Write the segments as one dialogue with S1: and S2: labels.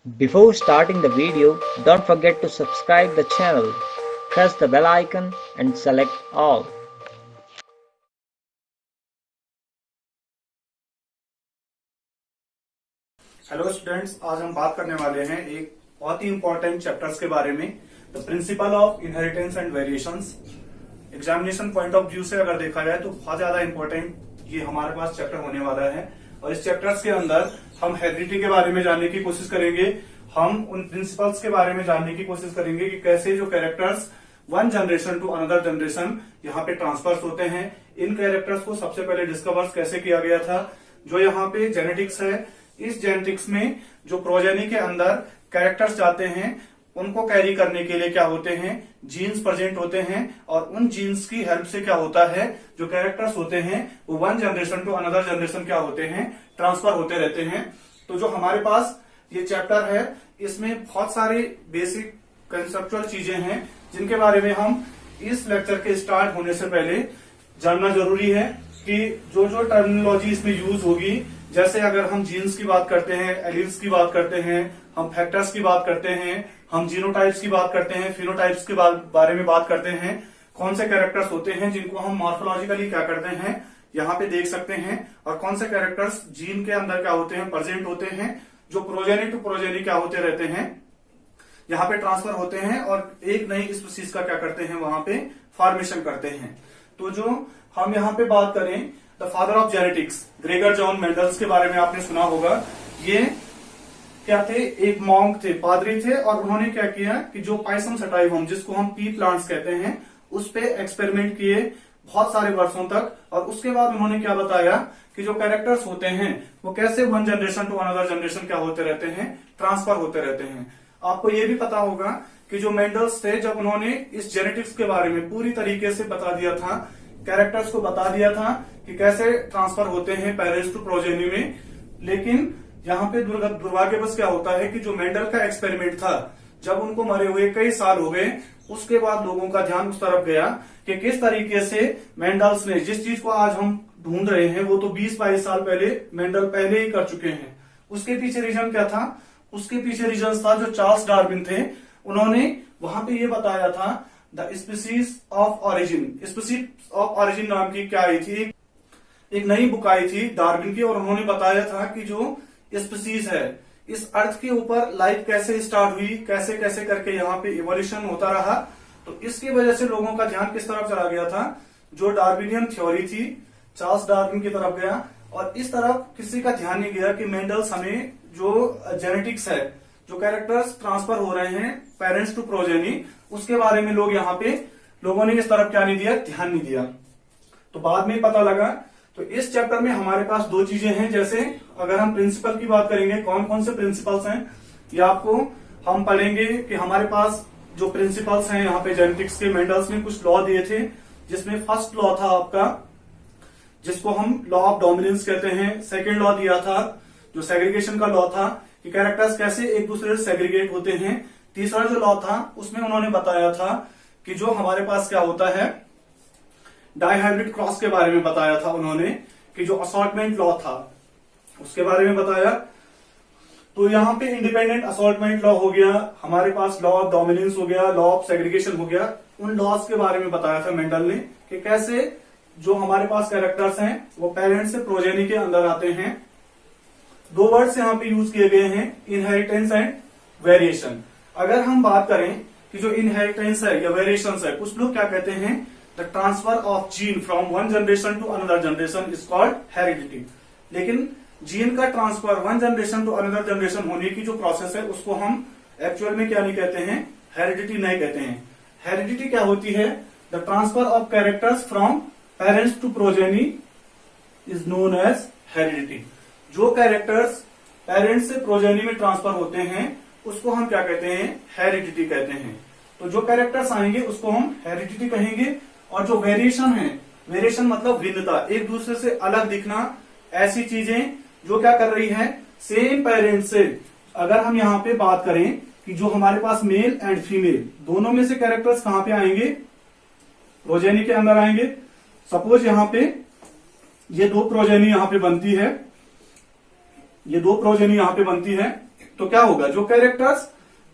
S1: Before starting the video, don't forget to subscribe the channel, press the bell icon and select all.
S2: Hello students, आज हम बात करने वाले हैं एक बहुत ही इंपॉर्टेंट चैप्टर्स के बारे में, the principle of inheritance and variations. Examination point of view से अगर देखा जाए तो बहुत ज्यादा इंपॉर्टेंट ये हमारे पास चैप्टर होने वाला है। और इस चैप्टर्स के अंदर हम हेरिडिटी के बारे में जानने की कोशिश करेंगे, हम उन प्रिंसिपल्स के बारे में जानने की कोशिश करेंगे कि कैसे जो characters one generation to another generation यहाँ पे ट्रांसफर्स होते हैं। इन कैरेक्टर्स को सबसे पहले डिस्कवर कैसे किया गया था। जो यहाँ पे जेनेटिक्स है, इस जेनेटिक्स में जो प्रोजेनी के अंदर कैरेक्टर्स जाते हैं उनको कैरी करने के लिए क्या होते हैं, जीन्स प्रेजेंट होते हैं। और उन जीन्स की हेल्प से क्या होता है, जो कैरेक्टर्स होते हैं वो one generation to another generation क्या होते हैं, ट्रांसफर होते रहते हैं। तो जो हमारे पास ये चैप्टर है इसमें बहुत सारी बेसिक कंसेप्चुअल चीजें हैं जिनके बारे में हम इस लेक्चर के स्टार्ट होने से पहले जानना जरूरी है कि जो जो टर्मिनोलॉजी इसमें यूज होगी, जैसे अगर हम जीन्स की बात करते हैं, एलील्स की बात करते हैं, हम फैक्टर्स की बात करते हैं, हम जीनोटाइप्स की बात करते हैं, फिनोटाइप्स के बारे में बात करते हैं, कौन से कैरेक्टर्स होते हैं जिनको हम मॉर्फोलॉजिकली क्या करते हैं यहाँ पे देख सकते हैं, और कौन से कैरेक्टर्स जीन के अंदर क्या होते हैं, प्रेजेंट होते हैं, जो प्रोजेनी टू प्रोजेनी क्या होते रहते हैं, यहाँ पे ट्रांसफर होते हैं और एक नई स्पीसीज का क्या करते हैं, वहां पे फॉर्मेशन करते हैं। तो जो हम यहाँ पे बात करें, the father of genetics Gregor John Mendel's के बारे में आपने सुना होगा। ये क्या थे, एक मॉन्क थे, पादरी थे, और उन्होंने क्या किया कि जो पाइसम सटाइवम जिसको हम पी प्लांट्स कहते हैं उस पे एक्सपेरिमेंट किए बहुत सारे वर्षों तक। और उसके बाद उन्होंने क्या बताया कि जो कैरेक्टर्स होते हैं वो कैसे one generation to another generation क्या होते रहते हैं, ट्रांसफर होते रहते हैं। आपको ये भी पता होगा कि जो मेंडल्स थे, जब उन्होंने इस जेनेटिक्स के बारे में पूरी तरीके से बता दिया था, कैरेक्टर्स को बता दिया था कि कैसे ट्रांसफर होते हैं पेरेंट्स टू प्रोजेनी में, लेकिन यहाँ पे दुर्भाग्यवश क्या होता है कि जो मेंडल का एक्सपेरिमेंट था, जब उनको मरे हुए कई साल हो गए, उसके बाद लोगों का ध्यान उस तरफ गया कि किस तरीके से मेंडल्स ने जिस चीज को आज हम ढूंढ रहे हैं वो तो 20-22 साल पहले मेंडल पहले ही कर चुके हैं। उसके पीछे रीजन क्या था, उसके पीछे रीजन था जो चार्ल्स डार्विन थे, उन्होंने वहां पे ये बताया था the species of origin. Species of origin नाम की क्या आई थी, एक नई बुक आई थी डार्विन की, और उन्होंने बताया था कि जो स्पीसीज है इस अर्थ के ऊपर लाइफ कैसे स्टार्ट हुई, कैसे कैसे करके यहाँ पे इवोल्यूशन होता रहा। तो इसकी वजह से लोगों का ध्यान किस तरफ चला गया था, जो डार्विनियन थ्योरी थी, चार्ल्स डार्विन की तरफ गया। और इस तरफ किसी का ध्यान नहीं गया कि मेंडल्स हमें जो जेनेटिक्स है, जो कैरेक्टर्स ट्रांसफर हो रहे हैं पेरेंट्स टू प्रोजेनी, उसके बारे में लोगों ने इस तरफ क्या नहीं दिया, ध्यान नहीं दिया। तो बाद में पता लगा। तो इस चैप्टर में हमारे पास दो चीजें हैं, जैसे अगर हम प्रिंसिपल की बात करेंगे, कौन कौन से प्रिंसिपल्स हैं ये आपको हम पढ़ेंगे कि हमारे पास जो प्रिंसिपल्स हैं यहाँ पे जेनेटिक्स के, मेंडल्स ने कुछ लॉ दिए थे, जिसमें फर्स्ट लॉ था आपका जिसको हम लॉ ऑफ डोमिनेंस कहते हैं। सेकेंड लॉ दिया था जो सेग्रीगेशन का लॉ था कि कैरेक्टर्स कैसे एक दूसरे से सेग्रीगेट होते हैं। तीसरा जो लॉ था उसमें उन्होंने बताया था कि जो हमारे पास क्या होता है, डाइहाइब्रिड क्रॉस के बारे में बताया था उन्होंने, कि जो असॉर्टमेंट लॉ था उसके बारे में बताया। तो यहाँ पे इंडिपेंडेंट असॉर्टमेंट लॉ हो गया, हमारे पास लॉ ऑफ डोमिनेंस हो गया, लॉ ऑफ सेग्रीगेशन हो गया। उन लॉज के बारे में बताया था मेंडल ने कि कैसे जो हमारे पास कैरेक्टर्स हैं वो पेरेंट्स से प्रोजेनी के अंदर आते हैं। दो वर्ड्स यहाँ पे यूज किए गए हैं, इनहेरिटेंस एंड वेरिएशन। अगर हम बात करें कि जो इनहेरिटेंस है या वेरिएशन है, कुछ लोग क्या कहते हैं, the transfer of gene from one generation to another generation is called heredity. लेकिन जीन का transfer one generation to another generation होने की जो प्रोसेस है उसको हम एक्चुअल में क्या नहीं कहते हैं, हेरिडिटी नहीं कहते हैं। हेरिडिटी क्या होती है, the transfer of characters from parents to progeny is known as heredity. जो कैरेक्टर्स पेरेंट्स से प्रोजेनी में ट्रांसफर होते हैं उसको हम क्या कहते हैं, हेरिडिटी कहते हैं। तो जो कैरेक्टर्स आएंगे उसको हम हेरिडिटी कहेंगे। और जो वेरिएशन है, वेरिएशन मतलब भिन्नता, एक दूसरे से अलग दिखना, ऐसी चीजें जो क्या कर रही है, सेम पेरेंट्स से। अगर हम यहाँ पे बात करें कि जो हमारे पास मेल एंड फीमेल दोनों में से कैरेक्टर्स कहां पे आएंगे, प्रोजेनी के अंदर आएंगे। सपोज यहाँ पे ये दो प्रोजेनी यहाँ पे बनती है, ये दो प्रोजेनी यहाँ पे बनती है, तो क्या होगा, जो कैरेक्टर्स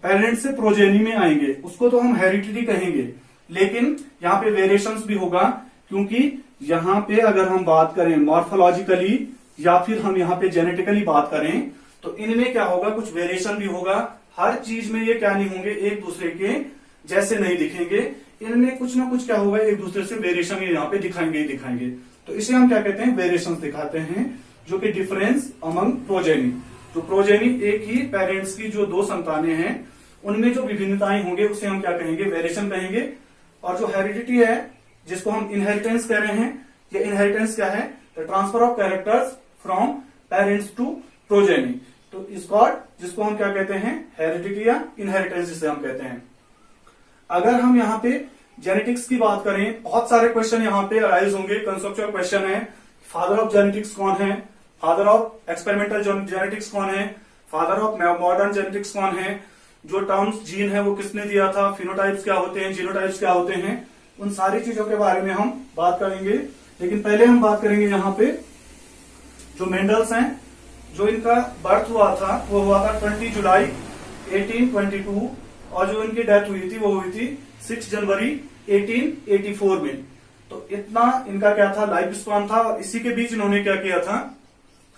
S2: पेरेंट से प्रोजेनी में आएंगे उसको तो हम हेरिडिटी कहेंगे, लेकिन यहाँ पे वेरिएशंस भी होगा, क्योंकि यहाँ पे अगर हम बात करें मॉर्फोलॉजिकली या फिर हम यहाँ पे जेनेटिकली बात करें तो इनमें क्या होगा, कुछ वेरिएशन भी होगा। हर चीज में ये क्या नहीं होंगे, एक दूसरे के जैसे नहीं दिखेंगे, इनमें कुछ ना कुछ क्या होगा, एक दूसरे से वेरिएशन ये यहाँ पे दिखाएंगे ही दिखाएंगे। तो इसे हम क्या कहते हैं, वेरिएशन दिखाते हैं, जो कि डिफरेंस अमंग प्रोजेनी। जो प्रोजेनी एक ही पेरेंट्स की जो दो संतानें हैं उनमें जो विभिन्नताएं होंगे उसे हम क्या कहेंगे, वेरिएशन कहेंगे। और जो हेरिडिटी है जिसको हम इनहेरिटेंस कह रहे हैं, ये इनहेरिटेंस क्या है, the transfer of characters from parents to progeny. तो इस गॉड जिसको हम क्या कहते हैं, हेरिडिटी या इनहेरिटेंस जिसे हम कहते हैं। अगर हम यहाँ पे जेनेटिक्स की बात करें, बहुत सारे क्वेश्चन यहाँ पे अराइज होंगे, कंसेप्चुअल क्वेश्चन है। फादर ऑफ जेनेटिक्स कौन है, फादर ऑफ एक्सपेरिमेंटल जेनेटिक्स कौन है, फादर ऑफ मॉडर्न जेनेटिक्स कौन है, जो टर्म्स जीन है वो किसने दिया था, फिनोटाइप्स क्या होते हैं, जीनोटाइप्स क्या होते हैं, उन सारी चीजों के बारे में हम बात करेंगे। लेकिन पहले हम बात करेंगे यहाँ पे जो मेंडल्स हैं, जो इनका बर्थ हुआ था वो हुआ था 20 जुलाई 1822 और जो इनकी डेथ हुई थी वो हुई थी 6 जनवरी 1884 में। तो इतना इनका क्या था, लाइफ स्पान था। और इसी के बीच इन्होंने क्या किया था,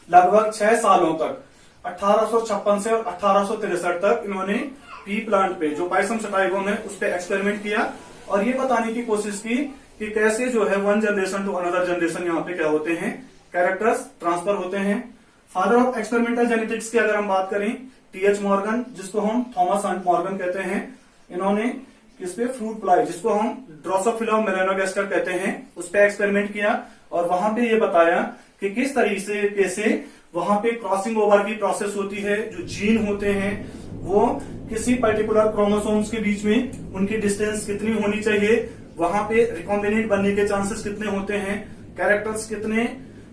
S2: लगभग 6 सालों तक 1856 से और 1863 तक इन्होंने पी प्लांट पे जो पाइसम सटाइगोन है उस पर एक्सपेरिमेंट किया और ये बताने की कोशिश की कि कैसे जो है one generation to another generation यहाँ पे क्या होते हैं, कैरेक्टर्स ट्रांसफर होते हैं। फादर ऑफ एक्सपेरिमेंटल जेनेटिक्स की अगर हम बात करें, टी.एच. मॉर्गन, जिसको हम थॉमस हंट मॉर्गन कहते हैं, इन्होंने किस पे, फ्रूट फ्लाई जिसको हम ड्रोसोफिला मेलानोगास्टर कहते हैं, उस पे एक्सपेरिमेंट किया और वहां पे ये बताया कि किस तरीके से वहां पे क्रॉसिंग ओवर की प्रोसेस होती है। जो जीन होते हैं वो किसी पर्टिकुलर क्रोमोसोम्स के बीच में उनकी डिस्टेंस कितनी होनी चाहिए, वहां पे रिकॉम्बिनेंट बनने के चांसेस कितने होते हैं, कैरेक्टर्स कितने,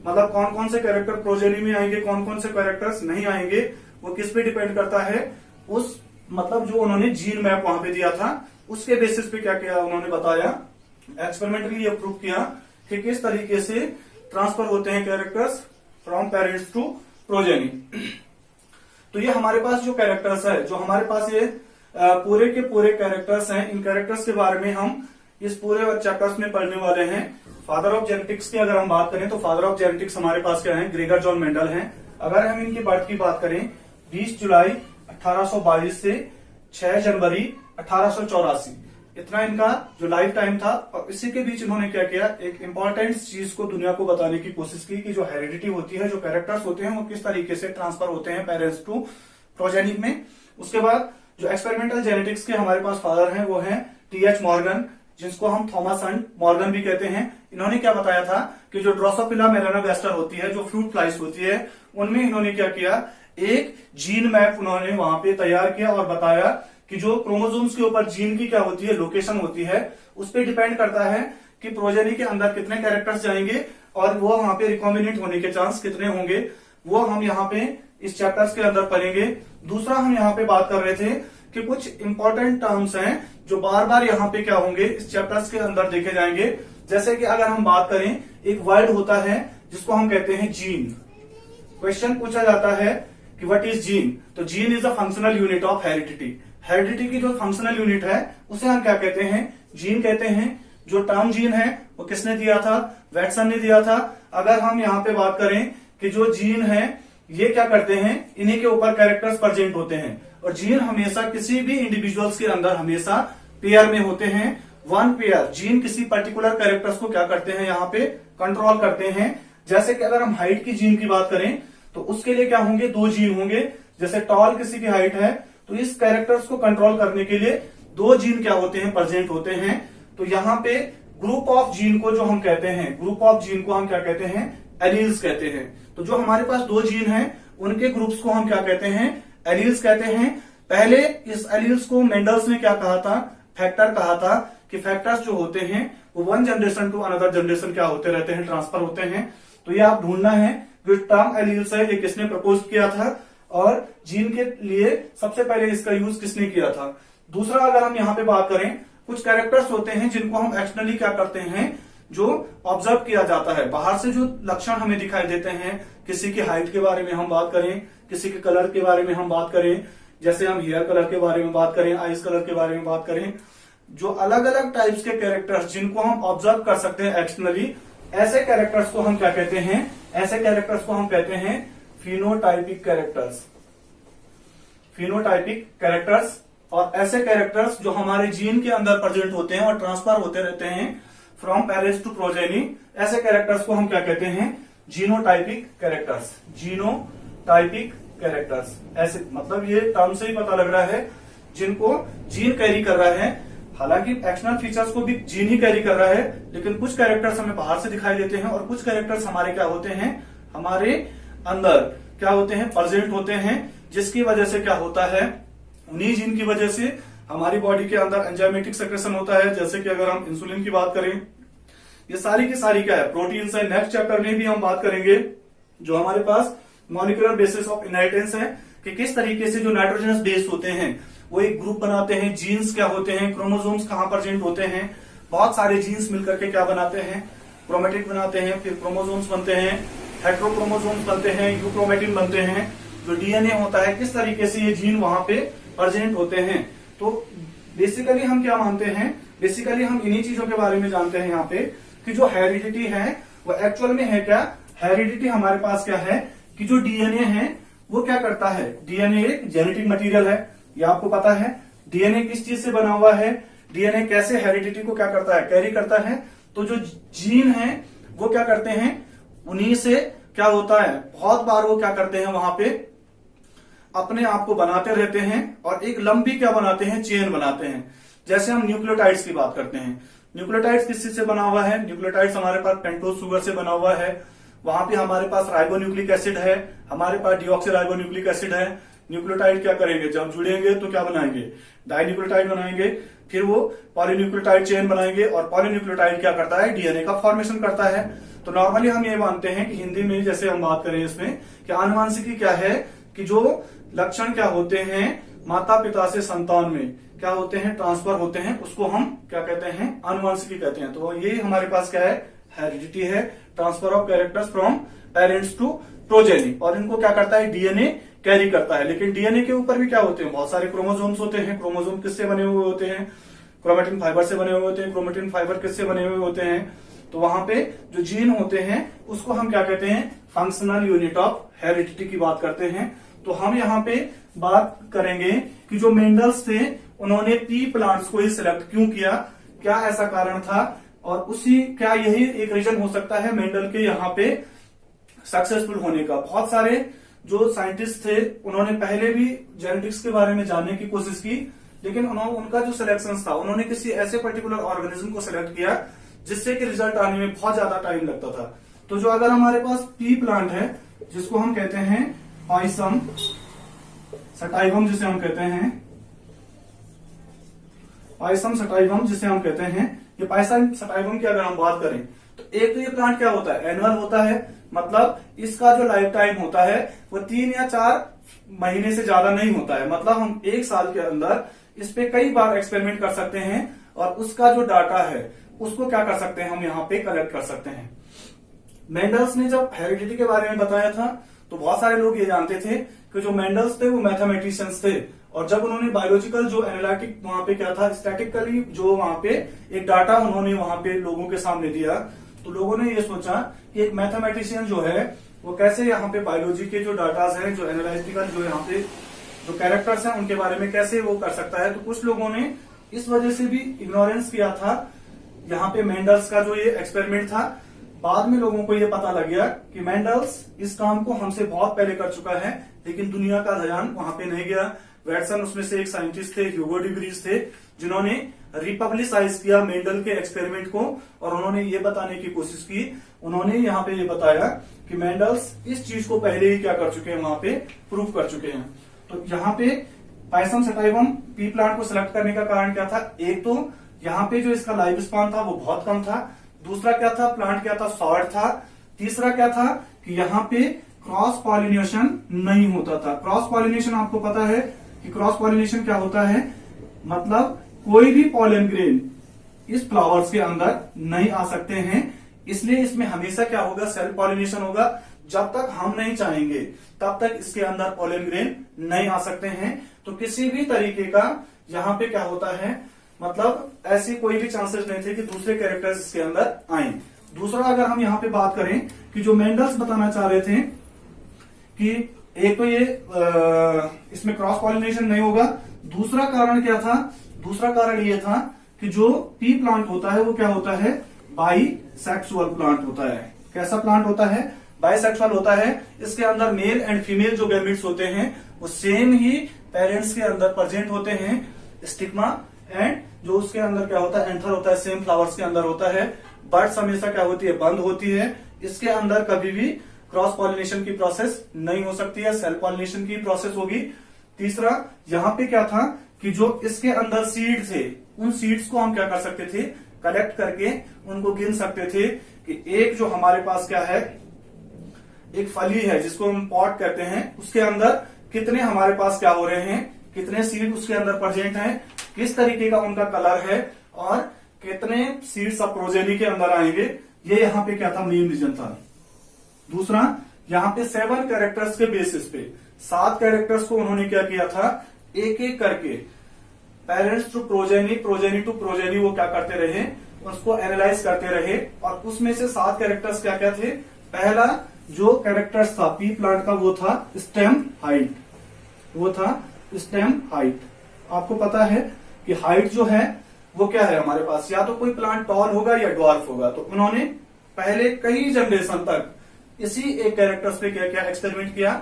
S2: मतलब कौन कौन से कैरेक्टर प्रोजेनी में आएंगे, कौन कौन से कैरेक्टर्स नहीं आएंगे, वो किस पे डिपेंड करता है, उस मतलब जो उन्होंने जीन मैप वहां पे दिया था उसके बेसिस पे क्या किया उन्होंने बताया, एक्सपेरिमेंटली ये प्रूव किया कि किस तरीके से ट्रांसफर होते हैं characters from parents to progeny. तो ये हमारे पास जो कैरेक्टर्स है, जो हमारे पास ये पूरे के पूरे कैरेक्टर्स हैं, इन कैरेक्टर्स के बारे में हम इस पूरे चैप्टर्स में पढ़ने वाले हैं। फादर ऑफ जेनेटिक्स की अगर हम बात करें तो फादर ऑफ जेनेटिक्स हमारे पास क्या है, ग्रेगर जॉन मेंडल हैं। अगर हम इनकी बर्थ की बात करें 20 जुलाई 1822 से 6 जनवरी 1884, इतना इनका जो लाइफ टाइम था। और इसी के बीच इन्होंने क्या किया, एक इंपॉर्टेंट चीज को दुनिया को बताने की कोशिश की कि जो हेरिडिटी होती है, जो कैरेक्टर्स होते हैं वो किस तरीके से ट्रांसफर होते हैं पेरेंट्स टू प्रोजेनी में। उसके बाद जो एक्सपेरिमेंटल जेनेटिक्स के हमारे पास फादर हैं वो हैं टी.एच. मॉर्गन, जिसको हम थॉमस हंट मॉर्गन भी कहते हैं। इन्होंने क्या बताया था कि जो ड्रोसोफिला मेलानोगास्टर होती है, जो फ्रूट फ्लाइज होती है, उनमें इन्होंने क्या किया, एक जीन मैप उन्होंने वहां पे तैयार किया और बताया कि जो क्रोमोसोम्स के ऊपर जीन की क्या होती है, लोकेशन होती है, उस पर डिपेंड करता है कि प्रोजेनी के अंदर कितने कैरेक्टर्स जाएंगे और वो वहां पे रिकॉम्बिनेंट होने के चांस कितने होंगे, वो हम यहाँ पे इस चैप्टर्स के अंदर पढ़ेंगे। दूसरा हम यहाँ पे बात कर रहे थे कि कुछ इंपॉर्टेंट टर्म्स हैं जो बार बार यहाँ पे क्या होंगे, इस चैप्टर्स के अंदर देखे जाएंगे। जैसे कि अगर हम बात करें, एक वर्ड होता है जिसको हम कहते हैं जीन। क्वेश्चन पूछा जाता है कि व्हाट इज जीन, तो gene is a functional unit of heredity. Heredity की जो फंक्शनल यूनिट है उसे हम क्या कहते हैं, जीन कहते हैं। जो टर्म जीन है वो किसने दिया था, वैटसन ने दिया था। अगर हम यहाँ पे बात करें कि जो जीन है ये क्या करते हैं, इन्हीं के ऊपर कैरेक्टर्स प्रेजेंट होते हैं। और जीन हमेशा किसी भी इंडिविजुअल्स के अंदर हमेशा पेयर में होते हैं, वन पेयर। जीन किसी पर्टिकुलर कैरेक्टर्स को क्या करते हैं, यहाँ पे कंट्रोल करते हैं। जैसे कि अगर हम हाइट की जीन की बात करें तो उसके लिए क्या होंगे, 2 जीन होंगे। जैसे टॉल किसी की हाइट है तो इस कैरेक्टर्स को कंट्रोल करने के लिए 2 जीन क्या होते हैं, प्रेजेंट होते हैं। तो यहाँ पे ग्रुप ऑफ जीन को जो हम कहते हैं, ग्रुप ऑफ जीन को हम क्या कहते हैं, एलील्स कहते हैं। तो जो हमारे पास 2 जीन हैं उनके ग्रुप्स को हम क्या कहते हैं, एलील्स कहते हैं। पहले इस एलील्स को मेंडल्स ने क्या कहा था, फैक्टर कहा था कि फैक्टर्स जो होते हैं वो one generation to another generation क्या होते रहते हैं, ट्रांसफर होते हैं। तो ये आप ढूंढना है कि टर्म एलील्स है ये किसने प्रपोज किया था और जीन के लिए सबसे पहले इसका यूज किसने किया था। दूसरा अगर हम यहाँ पे बात करें, कुछ कैरेक्टर्स होते हैं जिनको हम एक्सटर्नली क्या करते हैं, जो ऑब्जर्व किया जाता है। बाहर से जो लक्षण हमें दिखाई देते हैं, किसी की हाइट के बारे में हम बात करें, किसी के कलर के बारे में हम बात करें, जैसे हम हेयर कलर के बारे में बात करें, आईज कलर के बारे में बात करें, जो अलग अलग टाइप्स के कैरेक्टर्स जिनको हम ऑब्जर्व कर सकते हैं एक्सटर्नली, ऐसे कैरेक्टर्स को हम क्या कहते हैं? ऐसे कैरेक्टर्स को हम कहते हैं फिनोटाइपिक कैरेक्टर्स। फिनोटाइपिक कैरेक्टर्स, और ऐसे कैरेक्टर्स जो हमारे जीन के अंदर प्रेजेंट होते हैं और ट्रांसफर होते रहते हैं फ्रॉम पेरेंट्स टू प्रोजेनी, ऐसे कैरेक्टर्स को हम क्या कहते हैं? Genotypic characters. जीनोटाइपिक कैरेक्टर्स, ऐसे मतलब ये टर्म से ही पता लग रहा है जिनको जीन कैरी कर रहा है। हालांकि एक्सटर्नल फीचर्स को भी जीन ही कैरी कर रहा है, लेकिन कुछ कैरेक्टर्स हमें बाहर से दिखाई देते हैं और कुछ कैरेक्टर्स हमारे क्या होते हैं? हमारे अंदर क्या होते हैं? प्रेजेंट होते हैं, जिसकी वजह से क्या होता है? उन्हीं जीन की वजह से हमारी बॉडी के अंदर एंजाइमेटिक सेक्रेशन होता है। जैसे कि अगर हम इंसुलिन की बात करें, ये सारी की सारी क्या है? प्रोटीन्स है। नेक्स्ट चैप्टर में भी हम बात करेंगे जो हमारे पास मॉलिक्यूलर बेसिस ऑफ इनहेरिटेंस है, कि किस तरीके से जो नाइट्रोजनस बेस होते हैं वो एक ग्रुप बनाते हैं। जीन्स क्या होते हैं? क्रोमोसोम्स कहां प्रेजेंट होते हैं? बहुत सारे जीन्स मिलकर के क्या बनाते हैं? क्रोमेटिड बनाते हैं, फिर क्रोमोसोम्स बनते हैं, हेट्रोक्रोमोसोम्स बनते हैं, यूक्रोमेटिन बनते हैं। जो डीएनए होता है, किस तरीके से ये जीन वहां पे प्रेजेंट होते हैं। तो बेसिकली हम क्या मानते हैं? बेसिकली हम इन्हीं चीजों के बारे में जानते हैं यहाँ पे, कि जो हेरिडिटी है वो एक्चुअल में है क्या? हेरिडिटी हमारे पास क्या है कि जो डीएनए है वो क्या करता है? डीएनए एक जेनेटिक मटेरियल है, ये आपको पता है। डीएनए किस चीज से बना हुआ है? डीएनए कैसे हेरिडिटी को क्या करता है? कैरी करता है। तो जो जीन है वो क्या करते हैं? उन्हीं से क्या होता है? बहुत बार वो क्या करते हैं? वहां पे अपने आप को बनाते रहते हैं और एक लंबी क्या बनाते हैं? चेन बनाते हैं। जैसे हम न्यूक्लियोटाइड्स की बात करते हैं, न्यूक्लियोटाइड्स किस चीज से बना हुआ है? न्यूक्लियोटाइड्स हमारे पास पेंटोज शुगर से बना हुआ है। वहां पे हमारे पास राइबोन्यूक्लिक एसिड है, हमारे पास डीऑक्सीराइबोन्यूक्लिक एसिड है। न्यूक्लियोटाइड क्या करेंगे? जब जुड़ेंगे तो क्या बनाएंगे? डाइन्यूक्लियोटाइड बनाएंगे, फिर वो पॉलीन्यूक्लियोटाइड चेन बनाएंगे, और पॉलीन्यूक्लियोटाइड क्या करता है? डीएनए का फॉर्मेशन करता है। तो नॉर्मली हम ये मानते हैं कि हिंदी में जैसे हम बात करें इसमें कि आनुवांशिकी क्या है, कि जो लक्षण क्या होते हैं माता पिता से संतान में क्या होते हैं? ट्रांसफर होते हैं, उसको हम क्या कहते हैं? आनुवांशिकी कहते हैं। तो ये हमारे पास क्या है? हेरिडिटी है, transfer of characters from parents to progeny. और इनको क्या करता है? डीएनए कैरी करता है। लेकिन डीएनए के ऊपर भी क्या होते हैं? बहुत सारे क्रोमोसोम्स होते हैं। क्रोमोसोम किससे बने हुए होते हैं? क्रोमेटिन फाइबर से बने हुए होते हैं। क्रोमेटिन फाइबर किससे बने हुए होते हैं? तो वहां पे जो जीन होते हैं उसको हम क्या कहते हैं? फंक्शनल यूनिट ऑफ हेरिडिटी की बात करते हैं। तो हम यहाँ पे बात करेंगे कि जो मेंडल्स थे उन्होंने पी प्लांट्स को ही सिलेक्ट क्यों किया, क्या ऐसा कारण था, और उसी क्या यही एक रीजन हो सकता है मेंडल के यहाँ पे सक्सेसफुल होने का। बहुत सारे जो साइंटिस्ट थे उन्होंने पहले भी जेनेटिक्स के बारे में जानने की कोशिश की, लेकिन उनका जो सिलेक्शन था उन्होंने किसी ऐसे पर्टिकुलर ऑर्गेनिज्म को सिलेक्ट किया जिससे कि रिजल्ट आने में बहुत ज्यादा टाइम लगता था। तो जो अगर हमारे पास पी प्लांट है जिसको हम कहते हैं पाइसम सटाइवम, जिसे हम कहते हैं पाइसम सटाइवम, जिसे हम कहते हैं, ये पाइसम सटाइवम की अगर हम बात करें तो एक तो ये प्लांट क्या होता है? एनुअल होता है, मतलब इसका जो लाइफ टाइम होता है वो 3 या 4 महीने से ज्यादा नहीं होता है। मतलब हम 1 साल के अंदर इस पे कई बार एक्सपेरिमेंट कर सकते हैं और उसका जो डाटा है उसको क्या कर सकते हैं? हम यहाँ पे कलेक्ट कर सकते हैं। मेंडल्स ने जब हेरिडिटी के बारे में बताया था तो बहुत सारे लोग ये जानते थे कि जो मेंडल्स थे वो मैथमेटिशियंस थे, और जब उन्होंने बायोलॉजिकल जो एनालिटिक वहां पे क्या था, स्टैटिकली जो वहां पे एक डाटा उन्होंने वहां पे लोगों के सामने दिया, तो लोगों ने ये सोचा कि एक मैथमेटिशियन जो है वो कैसे यहाँ पे बायोलॉजी के जो डाटाज हैं, जो एनालिटिकल जो यहाँ पे जो कैरेक्टर्स हैं उनके बारे में कैसे वो कर सकता है। तो कुछ लोगों ने इस वजह से भी इग्नोरेंस किया था यहाँ पे मेंडल्स का जो ये एक्सपेरिमेंट था। बाद में लोगों को ये पता लग गया कि मेंडल्स इस काम को हमसे बहुत पहले कर चुका है, लेकिन दुनिया का ध्यान वहां पे नहीं गया। वैटसन उसमें से एक साइंटिस्ट थे, ह्यूगो डी व्रीज थे, जिन्होंने रिपब्लिसाइज किया मेंडल के एक्सपेरिमेंट को, और उन्होंने ये बताने की कोशिश की, उन्होंने यहाँ पे ये बताया कि मेंडल्स इस चीज को पहले ही क्या कर चुके हैं, वहां पे प्रूव कर चुके हैं। तो यहाँ पे पाइसम सटाइवम पी प्लांट को सिलेक्ट करने का कारण क्या था? एक तो यहाँ पे जो इसका लाइफ स्पान था वो बहुत कम था, दूसरा क्या था, प्लांट क्या था, शॉर्ट था, तीसरा क्या था कि यहाँ पे क्रॉस पॉलिनेशन नहीं होता था। क्रॉस पॉलिनेशन आपको पता है कि क्रॉस पॉलिनेशन क्या होता है, मतलब कोई भी पॉलन ग्रेन इस फ्लावर्स के अंदर नहीं आ सकते हैं। इसलिए इसमें हमेशा क्या होगा, सेल्फ पॉलिनेशन होगा। जब तक हम नहीं चाहेंगे तब तक इसके अंदर पॉलन ग्रेन नहीं आ सकते हैं। तो किसी भी तरीके का यहाँ पे क्या होता है, मतलब ऐसी कोई भी चांसेस नहीं थे कि दूसरे कैरेक्टर्स इसके अंदर आए। दूसरा अगर हम यहाँ पे बात करें कि जो मेंडल्स बताना चाह रहे थे कि एक तो ये इसमें क्रॉस पॉलिनेशन नहीं होगा। दूसरा कारण क्या था, दूसरा कारण ये था कि जो पी प्लांट होता है वो क्या होता है, बाइसेक्सुअल प्लांट होता है। कैसा प्लांट होता है, बाइसेक्सुअल होता है। इसके अंदर मेल एंड फीमेल जो गैमेट्स होते हैं वो सेम ही पेरेंट्स के अंदर प्रेजेंट होते हैं। स्टिग्मा एंड जो उसके अंदर क्या होता है, एंथर होता है, सेम फ्लावर्स के अंदर होता है। बर्ड्स हमेशा क्या होती है, बंद होती है। इसके अंदर कभी भी क्रॉस पॉलिनेशन की प्रोसेस नहीं हो सकती है, सेल्फ पॉलिनेशन की प्रोसेस होगी। तीसरा यहाँ पे क्या था कि जो इसके अंदर सीड थे, उन सीड्स को हम क्या कर सकते थे, कलेक्ट करके उनको गिन सकते थे कि एक जो हमारे पास क्या है, एक फली है जिसको हम पॉट कहते हैं, उसके अंदर कितने हमारे पास क्या हो रहे हैं, कितने सीड उसके अंदर प्रेजेंट हैं, किस तरीके का उनका कलर है और कितने सीड्स अब प्रोजेनी के अंदर आएंगे। ये यहाँ पे क्या था, मेन रीजन था। दूसरा यहाँ पे 7 कैरेक्टर्स के बेसिस पे 7 कैरेक्टर्स को उन्होंने क्या किया था, एक एक करके parents to progeny, progeny to progeny वो क्या करते रहे, उसको एनालाइज करते रहे। और उसमें से 7 कैरेक्टर्स क्या क्या थे। पहला जो कैरेक्टर्स था पी प्लांट का वो था स्टेम हाइट, वो था स्टेम हाइट। आपको पता है कि हाइट जो है वो क्या है हमारे पास, या तो कोई प्लांट टॉल होगा या ड्वार्फ होगा। तो उन्होंने पहले कई जनरेशन तक इसी एक कैरेक्टर्स पे क्या क्या एक्सपेरिमेंट किया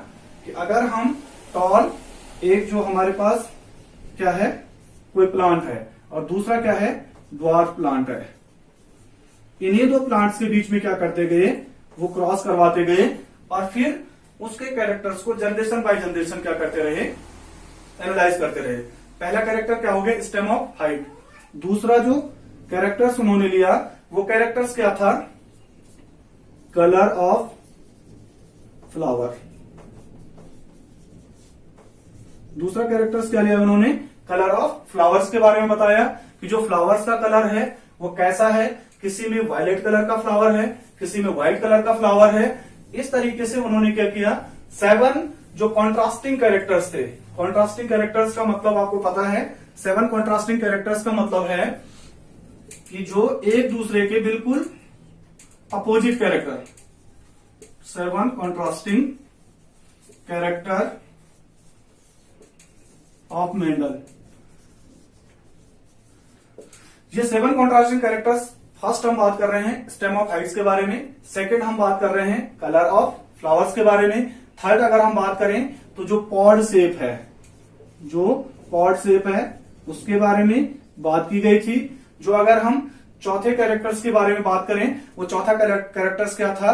S2: कि अगर हम टॉल, एक जो हमारे पास क्या है कोई प्लांट है और दूसरा क्या है ड्वार्फ प्लांट है, इन्हीं दो प्लांट्स के बीच में क्या करते गए, वो क्रॉस करवाते गए और फिर उसके कैरेक्टर्स को जनरेशन बाय जनरेशन क्या करते रहे, एनालाइज करते रहे। पहला कैरेक्टर क्या हो गया, स्टेम ऑफ हाइट। दूसरा जो कैरेक्टर्स उन्होंने लिया वो कैरेक्टर्स क्या था, कलर ऑफ फ्लावर। दूसरा कैरेक्टर्स क्या लिया उन्होंने, कलर ऑफ फ्लावर्स के बारे में बताया कि जो फ्लावर्स का कलर है वो कैसा है, किसी में वायलेट कलर का फ्लावर है, किसी में व्हाइट कलर का फ्लावर है। इस तरीके से उन्होंने क्या किया, 7 जो कॉन्ट्रास्टिंग कैरेक्टर्स थे। कॉन्ट्रास्टिंग कैरेक्टर्स का मतलब आपको पता है, 7 कॉन्ट्रास्टिंग कैरेक्टर्स का मतलब है कि जो एक दूसरे के बिल्कुल opposite character, 7 contrasting character of Mendel. ये 7 कॉन्ट्रास्टिंग कैरेक्टर्स, फर्स्ट हम बात कर रहे हैं स्टेम ऑफ हाइट्स के बारे में, सेकंड हम बात कर रहे हैं कलर ऑफ फ्लावर्स के बारे में, थर्ड अगर हम बात करें तो जो पॉड शेप है, जो पॉड शेप है उसके बारे में बात की गई थी। जो अगर हम चौथे कैरेक्टर्स के बारे में बात करें, वो चौथा कैरेक्टर्स क्या था,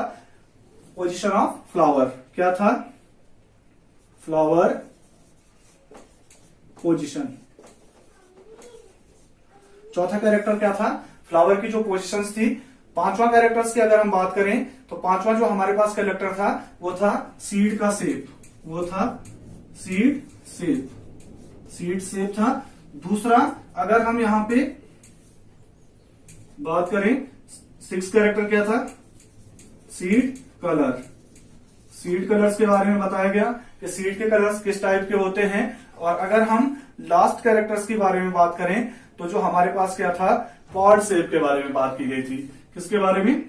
S2: पोजीशन ऑफ फ्लावर। क्या था, फ्लावर पोजीशन। चौथा कैरेक्टर क्या था, फ्लावर की जो पोजीशंस थी। पांचवा कैरेक्टर्स की अगर हम बात करें तो पांचवा जो हमारे पास कैरेक्टर था वो था सीड का शेप, वो था सीड शेप, सीड शेप था। दूसरा अगर हम यहां पे बात करें, 6 कैरेक्टर क्या था, सीड कलर। सीड कलर्स के बारे में बताया गया कि सीड के कलर्स किस टाइप के होते हैं। और अगर हम लास्ट कैरेक्टर्स के बारे में बात करें तो जो हमारे पास क्या था, पॉड शेप के बारे में बात की गई थी। किसके बारे में,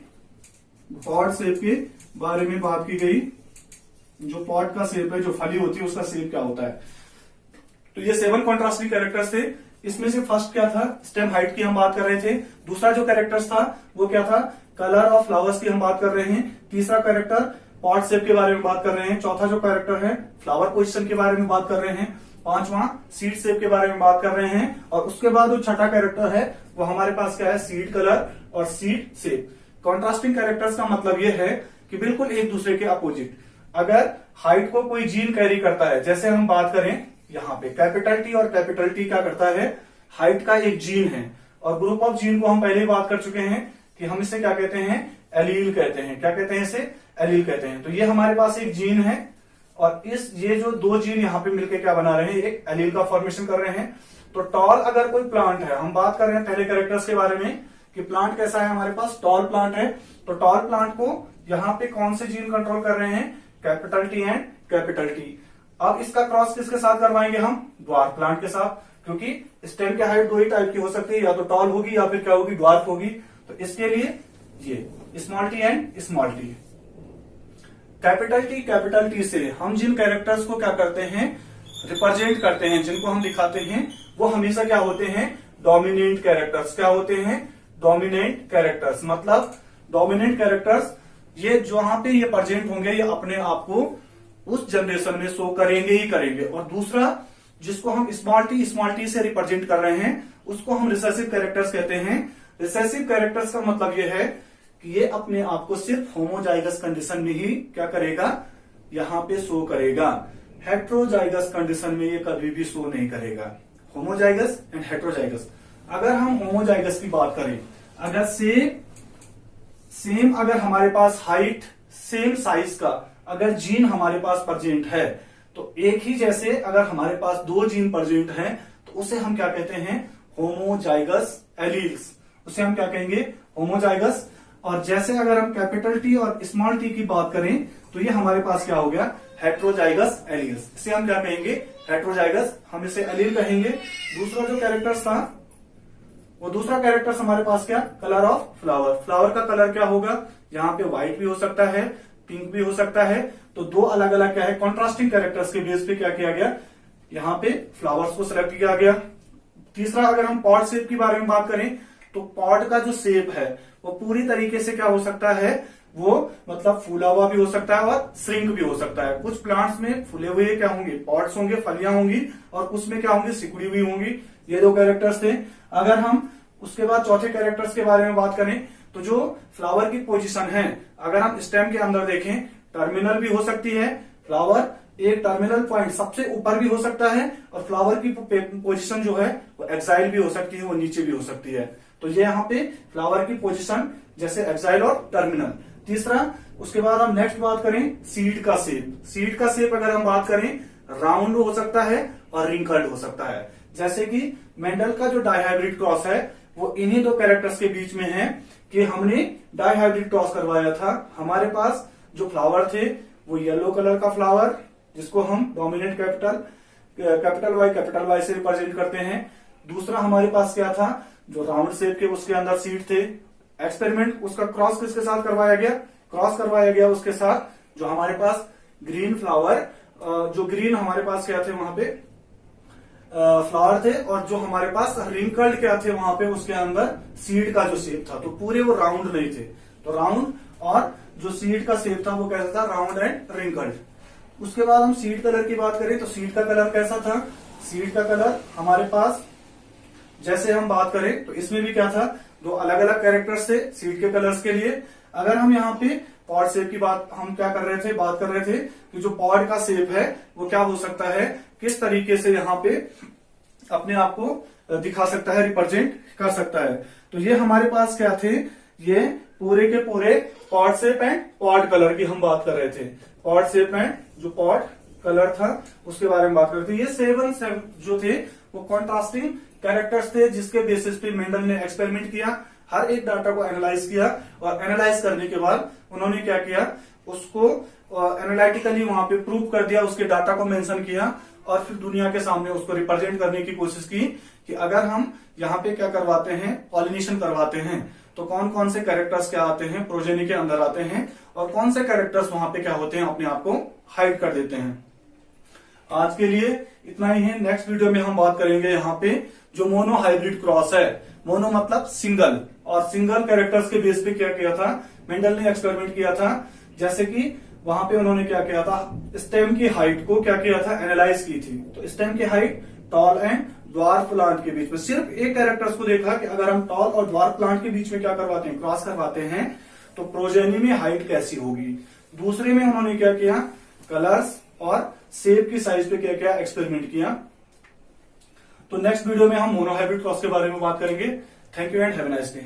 S2: पॉड शेप के बारे में बात की गई। जो पॉड का शेप है, जो फली होती है उसका शेप क्या होता है। तो ये 7 कॉन्ट्रास्टिंग कैरेक्टर्स थे। इसमें से फर्स्ट क्या था, स्टेम हाइट की हम बात कर रहे थे। दूसरा जो कैरेक्टर्स था वो क्या था, कलर ऑफ फ्लावर्स की हम बात कर रहे हैं। तीसरा कैरेक्टर पॉड शेप के बारे में बात कर रहे हैं। चौथा जो कैरेक्टर है फ्लावर पोजीशन के बारे में बात कर रहे हैं। पांचवा सीड शेप के बारे में बात कर रहे हैं। और उसके बाद जो छठा कैरेक्टर है वो हमारे पास क्या है, सीड कलर और सीड शेप। कॉन्ट्रास्टिंग कैरेक्टर्स का मतलब ये है कि बिल्कुल एक दूसरे के अपोजिट। अगर हाइट को कोई जीन कैरी करता है, जैसे हम बात करें यहाँ पे कैपिटल टी, और कैपिटल टी क्या करता है, हाइट का एक जीन है। और ग्रुप ऑफ जीन को हम पहले ही बात कर चुके हैं कि हम इसे क्या कहते हैं, एलील कहते हैं। क्या कहते हैं इसे, एलील कहते हैं। तो ये हमारे पास एक जीन है और ये जो 2 जीन यहाँ पे मिलकर क्या बना रहे हैं, एक एलील का फॉर्मेशन कर रहे हैं। तो टॉल अगर कोई प्लांट है, हम बात कर रहे हैं पहले कैरेक्टर्स के बारे में कि प्लांट कैसा है, हमारे पास टॉल प्लांट है। तो टॉल प्लांट को यहाँ पे कौन से जीन कंट्रोल कर रहे हैं, capital T and capital T. अब इसका क्रॉस किसके साथ करवाएंगे हम, ड्वार्फ प्लांट के साथ, क्योंकि स्टेम की हाइट दो ही टाइप की हो सकती है, या तो टॉल होगी या फिर क्या होगी, ड्वार्फ होगी। तो इसके लिए ये small T and small T. Capital T से हम जिन कैरेक्टर्स को क्या करते हैं, रिप्रेजेंट करते हैं, जिनको हम दिखाते हैं, वो हमेशा क्या होते हैं, डोमिनेंट कैरेक्टर्स। क्या होते हैं, डोमिनेंट कैरेक्टर्स। मतलब डोमिनेंट कैरेक्टर्स ये जहां पे ये प्रेजेंट होंगे, ये अपने आप को उस जनरेशन में शो करेंगे ही करेंगे। और दूसरा जिसको हम स्मॉल टी से रिप्रेजेंट कर रहे हैं, उसको हम रिसेसिव कैरेक्टर्स कहते हैं। रिसेसिव कैरेक्टर्स का मतलब ये है कि ये अपने आप को सिर्फ होमोजाइगस कंडीशन में ही क्या करेगा, यहां पे शो करेगा। हेट्रोजाइगस कंडीशन में ये कभी भी शो नहीं करेगा। Homozygous and heterozygous. अगर हम होमोजाइगस की बात करें, अगर सेम अगर हमारे पास हाइट, सेम साइज का अगर जीन हमारे पास प्रेजेंट है, तो एक ही जैसे अगर हमारे पास दो जीन प्रेजेंट हैं, तो उसे हम क्या कहते हैं, होमोजाइगस एलील्स। उसे हम क्या कहेंगे, होमोजाइगस। और जैसे अगर हम कैपिटल टी और स्मॉल टी की बात करें, तो ये हमारे पास क्या हो गया, हेट्रोजाइगस एलील्स। इसे हम क्या कहेंगे, हेट्रोजाइगस, हम इसे एलील कहेंगे। दूसरा जो कैरेक्टर्स था, वो दूसरा कैरेक्टर्स हमारे पास क्या, कलर ऑफ फ्लावर। फ्लावर का कलर क्या होगा, यहाँ पे व्हाइट भी हो सकता है, पिंक भी हो सकता है। तो दो अलग अलग क्या है, कॉन्ट्रास्टिंग कैरेक्टर्स के बेस पे क्या किया गया, यहाँ पे फ्लावर्स को सिलेक्ट किया गया। तीसरा अगर हम पॉड शेप के बारे में बात करें, तो पॉड का जो शेप है वो पूरी तरीके से क्या हो सकता है, वो मतलब फूला हुआ भी हो सकता है और श्रिंक भी हो सकता है। कुछ प्लांट्स में फूले हुए क्या होंगे, पॉड्स होंगे, फलियां होंगी, और कुछ में क्या होंगे, सिकुड़ी हुई होंगी। ये दो कैरेक्टर्स थे। अगर हम उसके बाद चौथे कैरेक्टर्स के बारे में बात करें, तो जो फ्लावर की पोजीशन है, अगर हम स्टेम के अंदर देखें, टर्मिनल भी हो सकती है। फ्लावर एक टर्मिनल पॉइंट सबसे ऊपर भी हो सकता है, और फ्लावर की पोजीशन जो है वो एक्साइल भी हो सकती है, वो नीचे भी हो सकती है। तो ये यहाँ पे फ्लावर की पोजीशन जैसे एक्साइल और टर्मिनल। तीसरा, उसके बाद हम नेक्स्ट बात करें सीड का शेप। सीड का शेप अगर हम बात करें, राउंड हो सकता है और रिंकल्ड हो सकता है। जैसे कि मेंडल का जो डाइहाइब्रिड क्रॉस है, वो इन्हीं दो कैरेक्टर्स के बीच में है कि हमने डाइहाइब्रिड क्रॉस करवाया था। हमारे पास जो फ्लावर थे वो येलो कलर का फ्लावर, जिसको हम डोमिनेंट कैपिटल वाई से रिप्रेजेंट करते हैं। दूसरा हमारे पास क्या था, जो राउंड शेप के उसके अंदर सीड थे। एक्सपेरिमेंट उसका क्रॉस किसके साथ करवाया गया, क्रॉस करवाया गया उसके साथ जो हमारे पास ग्रीन फ्लावर, जो ग्रीन हमारे पास क्या थे वहां पे फ्लावर थे, और जो हमारे पास रिंकल्ड क्या थे वहां पे, उसके अंदर सीड का जो शेप था। तो पूरे वो राउंड नहीं थे। तो राउंड और जो सीड का शेप था वो कैसा था, राउंड एंड रिंकल्ड। उसके बाद हम सीड कलर की बात करें, तो सीड का कलर कैसा था, सीड का कलर हमारे पास जैसे हम बात करें, तो इसमें भी क्या था, दो अलग अलग कैरेक्टर्स थे सीड के कलर्स के लिए। अगर हम यहाँ पे पॉड शेप की बात हम क्या कर रहे थे, बात कर रहे थे कि जो पॉड का शेप है वो क्या हो सकता है, किस तरीके से यहाँ पे अपने आप को दिखा सकता है, रिप्रेजेंट कर सकता है। तो ये हमारे पास क्या थे, ये पूरे के पूरे pod shape and pod colour की हम बात कर रहे थे। पॉड शेप एंड जो पॉड कलर था उसके बारे में बात कर रहे थे। ये 7 जो थे वो कॉन्ट्रास्टिंग कैरेक्टर्स थे, जिसके बेसिस पे मेंडल ने एक्सपेरिमेंट किया, हर एक डाटा को एनालाइज किया, और एनालाइज करने के बाद उन्होंने क्या किया, उसको एनालिटिकली वहां पे प्रूव कर दिया, उसके डाटा को मेंशन किया, और फिर दुनिया के सामने उसको रिप्रेजेंट करने की कोशिश की कि अगर हम यहाँ पे क्या करवाते हैं, पॉलिनेशन करवाते हैं, तो कौन कौन से कैरेक्टर्स क्या आते हैं, प्रोजेनी के अंदर आते हैं, और कौन से कैरेक्टर्स वहां पे क्या होते हैं, अपने आप को हाइड कर देते हैं। आज के लिए इतना ही है। नेक्स्ट वीडियो में हम बात करेंगे यहाँ पे जो मोनो हाइब्रिड क्रॉस है। मोनो मतलब सिंगल, और सिंगल कैरेक्टर्स के बेस पे क्या किया था, मेंडल ने एक्सपेरिमेंट किया था। जैसे कि वहां पे उन्होंने क्या किया था, स्टेम की हाइट को क्या किया था, एनालाइज की थी। तो स्टेम की height tall and dwarf plant के बीच में सिर्फ एक कैरेक्टर्स को देखा कि अगर हम टॉल और ड्वार्फ प्लांट के बीच में क्या करवाते हैं, क्रॉस करवाते हैं, तो प्रोजेनी में हाइट कैसी होगी। दूसरे में उन्होंने क्या किया, कलर्स और शेप की साइज पे क्या क्या एक्सपेरिमेंट किया। तो नेक्स्ट वीडियो में हम मोनो हाइब्रिड क्रॉस के बारे में बात करेंगे। Thank you and have a nice day.